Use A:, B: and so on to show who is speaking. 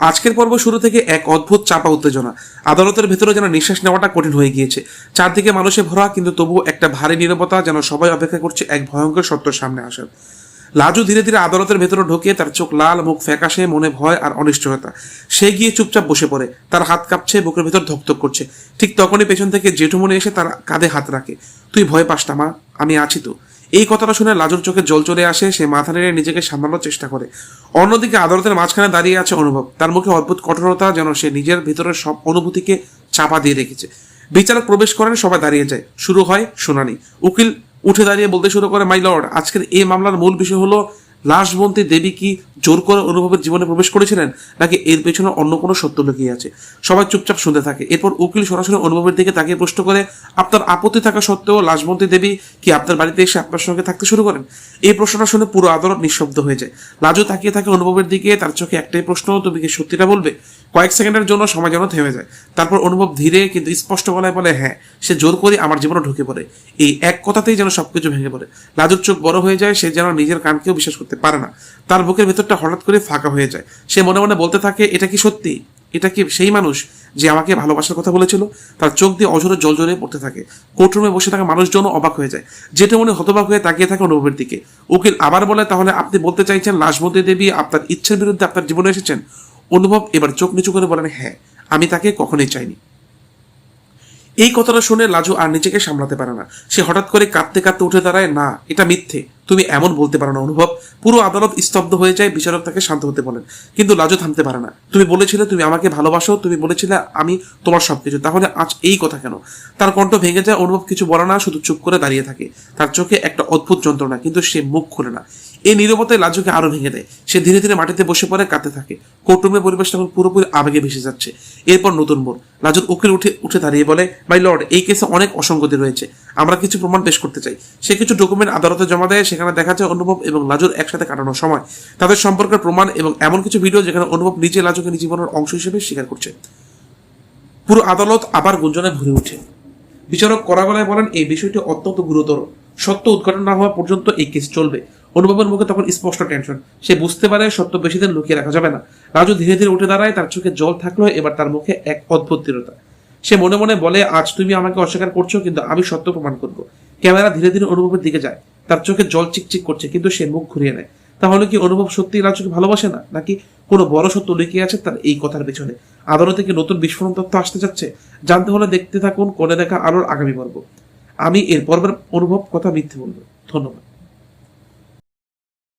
A: আজকের পর্ব শুরু থেকে এক অদ্ভুত চাপা উত্তেজনা। আদালতের ভেতরে যেন নিঃশ্বাস নেওয়াটা কঠিন হয়ে গিয়েছে। চারদিকে মানুষে ভরা, কিন্তু তবুও একটা ভারী নীরবতা, যেন সবাই অপেক্ষা করছে এক ভয়ঙ্কর সত্যের সামনে আসার। লাজু ধীরে ধীরে আদালতের ভেতরে ঢোকে, তার চোখ লাল, মুখ ফ্যাকাশে, মনে ভয় আর অনিশ্চয়তা। সে গিয়ে চুপচাপ বসে পড়ে, তার হাত কাঁপছে, বুকের ভেতর ধকধক করছে। ঠিক তখনই পেছন থেকে জেঠুমনি এসে তার কাঁধে হাত রাখে। তুই ভয় পাস না মা, আমি আছি তো। এই কথাটা শুনে লাজুর চোখে জল চলে আসে। সে মাথা নেড়ে নিজেকে সামলানোর চেষ্টা করে। অন্যদিকে আদালতের মাঝখানে দাঁড়িয়ে আছে অনুভব। তার মুখে অদ্ভুত কঠোরতা, যেন সে নিজের ভিতরের সব অনুভূতিকে চাপা দিয়ে রেখেছে। বিচারক প্রবেশ করেন, সবাই দাঁড়িয়ে যায়। শুরু হয় শুনানি। উকিল উঠে দাঁড়িয়ে বলতে শুরু করে, মাই লর্ড, আজকের এই মামলার মূল বিষয় হলো লাশবন্তী দেবী কি জোর করে অনুভবের জীবনে প্রবেশ করেছিলেন, নাকি এর পেছনে অন্য কোনো সত্য লুকিয়ে আছে। সবাই চুপচাপ শুনতে থাকে। এরপর উকিল সরাসরি অনুভবের দিকে তাকিয়ে প্রশ্ন করে, আপনার আপত্তি থাকা সত্ত্বেও লাশবন্তী দেবী কি আপনার বাড়িতে এসে আপনার সঙ্গে থাকতে শুরু করেন? এই প্রশ্নটা শুনে পুরো আদালত নিঃশব্দ হয়ে যায়। লাজু তাকিয়ে থাকে অনুভবের দিকে, তার চোখে একটাই প্রশ্ন, তুমি কি সত্যিটা বলবে? কয়েক সেকেন্ডের জন্য সময় যেন থেমে যায়। তারপর অনুভব ধীরে কিন্তু স্পষ্ট গলায় বলে, হ্যাঁ, সে জোর করে আমার জীবনে ঢুকে পড়ে। এই এক কথাতেই যেন সবকিছু ভেঙে পড়ে। লাজুর চোখ বড় হয়ে যায়। সে যেন নিজের কানকেও বিশ্বাস করতে পারে না। তার বুকের ভেতরটা হঠাৎ করে ফাঁকা হয়ে যায়। সে মনে মনে বলতে থাকে, এটা কি সত্যি? এটা কি সেই মানুষ যে আমাকে ভালোবাসার কথা বলেছিল? তার চোখ দিয়ে অঝরে জল জড়িয়ে পড়তে থাকে। কোর্টরুমে বসে থাকা মানুষজনও অবাক হয়ে যায়। যেটা মনে হতবাক হয়ে তাকিয়ে থাকে অনুভবের দিকে। উকিল আবার বলে, তাহলে আপনি বলতে চাইছেন লাশবন্তী দেবী আপনার ইচ্ছের বিরুদ্ধে আপনার জীবনে এসেছেন? অনুভব এবার চোখ নিচু করে বলেন, হ্যাঁ, আমি তাকে কখনোই চাইনি। এই কথাটা শুনে লাজু আর নিজেকে সামলাতে পারে না। সে হঠাৎ করে কাঁদতে কাঁদতে উঠে দাঁড়ায়, না, এটা মিথ্যে, তুমি এমন বলতে পারো না অনুভব। পুরো আদালত স্তব্ধ হয়ে যায়। বিচারক তাকে শান্ত হতে বলেন, কিন্তু লাজু থামতে পারে না। তুমি বলেছিলে তুমি আমাকে ভালোবাসো, তুমি বলেছিলে আমি তোমার সবকিছু, তাহলে আজ এই কথা কেন? তার কণ্ঠ ভেঙে যায়। অনুভব কিছু বলে না, শুধু চুপ করে দাঁড়িয়ে থাকে। তার চোখে একটা অদ্ভুত যন্ত্রণা, কিন্তু সে মুখ খুলে না। এই নীরবতায় লাজুকে আরো ভেঙে দেয়। সে ধীরে ধীরে মাটিতে বসে পড়ে, কাঁদতে থাকে। কোর্টরুমের পরিবেশ তখন পুরোপুরি আবেগে ভেসে যাচ্ছে। এরপর নতুন মোড়। লাজুর উকিল উঠে দাঁড়িয়ে বলে, মাই লর্ড, এই কেসে অনেক অসঙ্গতি রয়েছে, আমরা কিছু প্রমাণ পেশ করতে চাই। সে কিছু ডকুমেন্ট আদালতে জমা দেয়। সেখানে দেখা যায় অনুভব এবং লাজুর একসাথে কাটানোর সময়, তাদের সম্পর্কের প্রমাণ এবং এমন কিছু ভিডিও যেখানে অনুভব নিজে লাজুকে নিজ জীবনের অংশ হিসেবে স্বীকার করছে। পুরো আদালত আবার গুঞ্জনে ভরে ওঠে। বিচারক কড়া গলায় বলেন, এই বিষয়টি অত্যন্ত গুরুতর। সত্য উদ্ঘাটন না হওয়া পর্যন্ত এই কেস চলবে। অনুভবের মুখে তখন স্পষ্ট টেনশন। সে বুঝতে পারে সত্য বেশি দিন লুকিয়ে রাখা যাবে না। রাজু ধীরে ধীরে উঠে দাঁড়ায়। তার চোখে জল থাকলেও এবার তার মুখে এক অদ্ভুত দৃঢ়তা। সে মনে মনে বলে, আজ তুমি আমাকে অস্বীকার করছো, কিন্তু আমি সত্য প্রমাণ করব। ক্যামেরা ধীরে ধীরে অনুভবের দিকে যায়। তার চোখে জল চিকচিক করছে, কিন্তু সে মুখ ঘুরিয়ে নেয়। তাহলে কি অনুভব সত্যি লাজুকে ভালোবাসে না, নাকি কোনো বড় সত্য লুকিয়ে আছে তার এই কথার পেছনে? আদালতে কি নতুন বিস্ফোরণ তথ্য আসতে যাচ্ছে? জানতে হলে দেখতে থাকুন কোণে দেখা আলোর আগামী পর্ব। আমি এর পর্বের অনুভব কথা মিথ্যে বলবো। ধন্যবাদ।